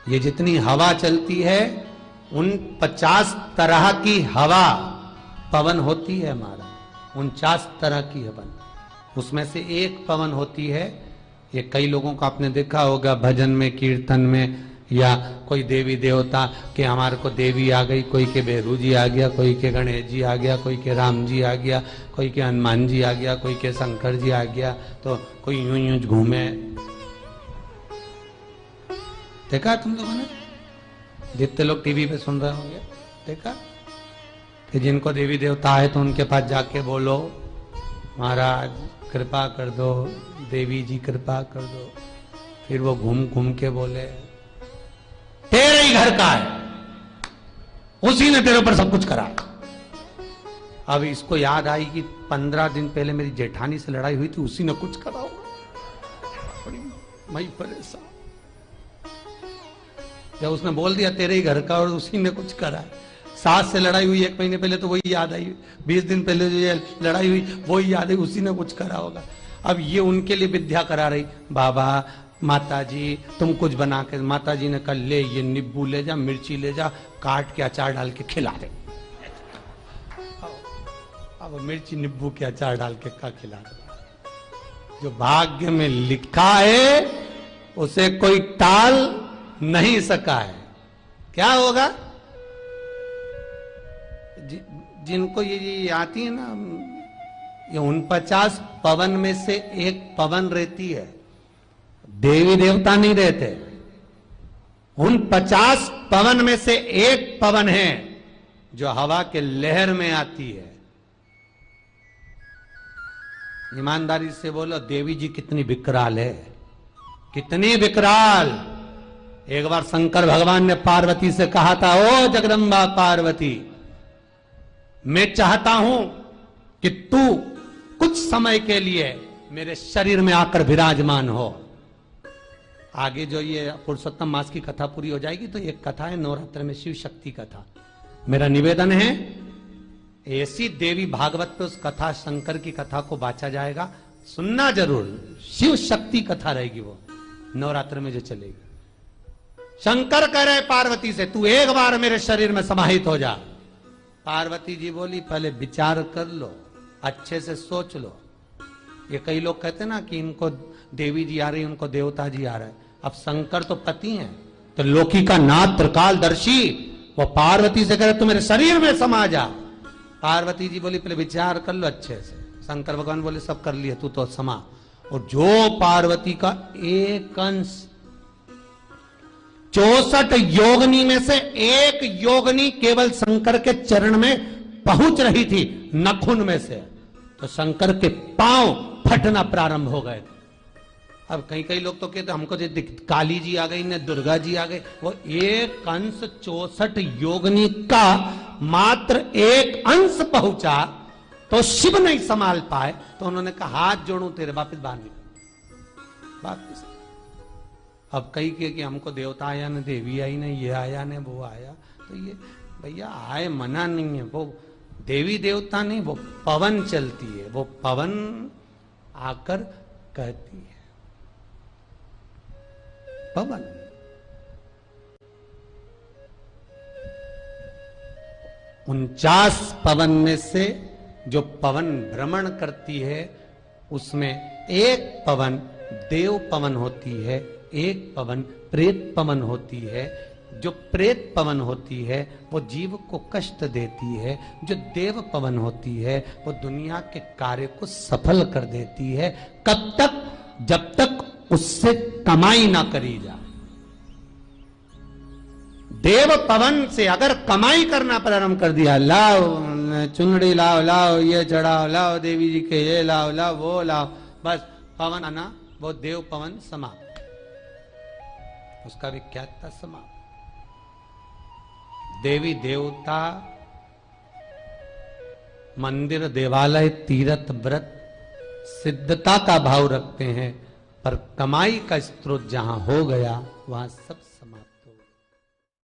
ये जितनी हवा चलती है उन 50 तरह की हवा पवन होती है हमारा, 49 तरह की हवन, उसमें से एक पवन होती है। ये कई लोगों को आपने देखा होगा भजन में, कीर्तन में, या कोई देवी देवता के हमारे को देवी आ गई, कोई के बेरू जी आ गया, कोई के गणेश जी आ गया, कोई के राम जी आ गया, कोई के हनुमान जी आ गया, कोई के शंकर जी आ गया, तो कोई यूं यूं घूमे। देखा तुम लोगों ने? जितने लोग टीवी पे सुन रहे होंगे देखा कि जिनको देवी देवता है तो उनके पास जाके बोलो महाराज कृपा कर दो, देवी जी कृपा कर दो, फिर वो घूम घूम के बोले तेरे ही घर का है, उसी ने तेरे ऊपर सब कुछ करा। अब इसको याद आई कि 15 दिन पहले मेरी जेठानी से लड़ाई हुई थी, उसी ने कुछ करा होगा, मैं परेशान। जब उसने बोल दिया तेरे ही घर का और उसी ने कुछ करा है। सास से लड़ाई हुई 1 महीने पहले तो वही याद आई, 20 दिन पहले जो ये लड़ाई हुई वही याद आई, उसी ने कुछ करा होगा। अब ये उनके लिए विद्या करा रही, बाबा माता जी तुम कुछ बना के, माता जी ने कहा ले ये नींबू ले जा, मिर्ची ले जा, काट के अचार डाल के खिला दे। अब मिर्ची नींबू के अचार डाल के का खिला दे। जो भाग्य में लिखा है उसे कोई टाल नहीं सका है। क्या होगा? जिनको ये आती है ना, ये 49 पवन में से एक पवन रहती है, देवी देवता नहीं रहते। उन 50 पवन में से एक पवन है जो हवा के लहर में आती है। ईमानदारी से बोलो देवी जी कितनी विकराल है, कितनी विकराल। एक बार शंकर भगवान ने पार्वती से कहा था, ओ जगदम्बा पार्वती मैं चाहता हूं कि तू कुछ समय के लिए मेरे शरीर में आकर विराजमान हो। आगे जो ये पुरुषोत्तम मास की कथा पूरी हो जाएगी तो एक कथा है नवरात्र में शिव शक्ति कथा। मेरा निवेदन है ऐसी देवी भागवत पे उस कथा शंकर की कथा को बांचा जाएगा, सुनना जरूर। शिव शक्ति कथा रहेगी वो नवरात्र में जो चलेगी। शंकर कह रहे पार्वती से तू एक बार मेरे शरीर में समाहित हो जा। पार्वती जी बोली पहले विचार कर लो, अच्छे से सोच लो। ये कई लोग कहते हैं ना कि इनको देवी जी आ रही, उनको देवता जी आ रहे हैं। अब शंकर तो पति हैं, तो लोकी का नाथ त्रिकालदर्शी वो पार्वती से कह रहे तू मेरे शरीर में समा जा। पार्वती जी बोली पहले विचार कर लो अच्छे से। शंकर भगवान बोले सब कर लिए, तू तो समा। और जो पार्वती का एक अंश 64 योगनी में से एक योगनी केवल शंकर के चरण में पहुंच रही थी नखुन में से, तो शंकर के पांव फटना प्रारंभ हो गए। अब कई कई लोग तो कहते हमको काली जी आ गई ने, दुर्गा जी आ गई। वो एक अंश 64 योगनी का मात्र एक अंश पहुंचा तो शिव नहीं संभाल पाए, तो उन्होंने कहा हाथ जोड़ू तेरे, वापिस बाहर निकल वापिस। अब कई के कि हमको देवता आया न, देवी आई नहीं, ये आया न, वो आया। तो ये भैया आए मना नहीं है, वो देवी देवता नहीं, वो पवन चलती है, वो पवन आकर कहती है पवन। उनचास पवन में से जो पवन भ्रमण करती है उसमें एक पवन देव पवन होती है, एक पवन प्रेत पवन होती है। जो प्रेत पवन होती है वो जीव को कष्ट देती है, जो देव पवन होती है वो दुनिया के कार्य को सफल कर देती है। कब तक? जब तक उससे कमाई ना करी जाए। देव पवन से अगर कमाई करना प्रारंभ कर दिया, लाओ चुनड़ी लाओ, लाओ ये चढ़ाओ, लाओ देवी जी के ये लाओ, लाओ वो लाओ, बस पवन आना, वो देव पवन समाप्त, उसका विख्यातता समाप्त। देवी देवता मंदिर देवालय तीर्थ व्रत सिद्धता का भाव रखते हैं, पर कमाई का स्रोत जहां हो गया वहां सब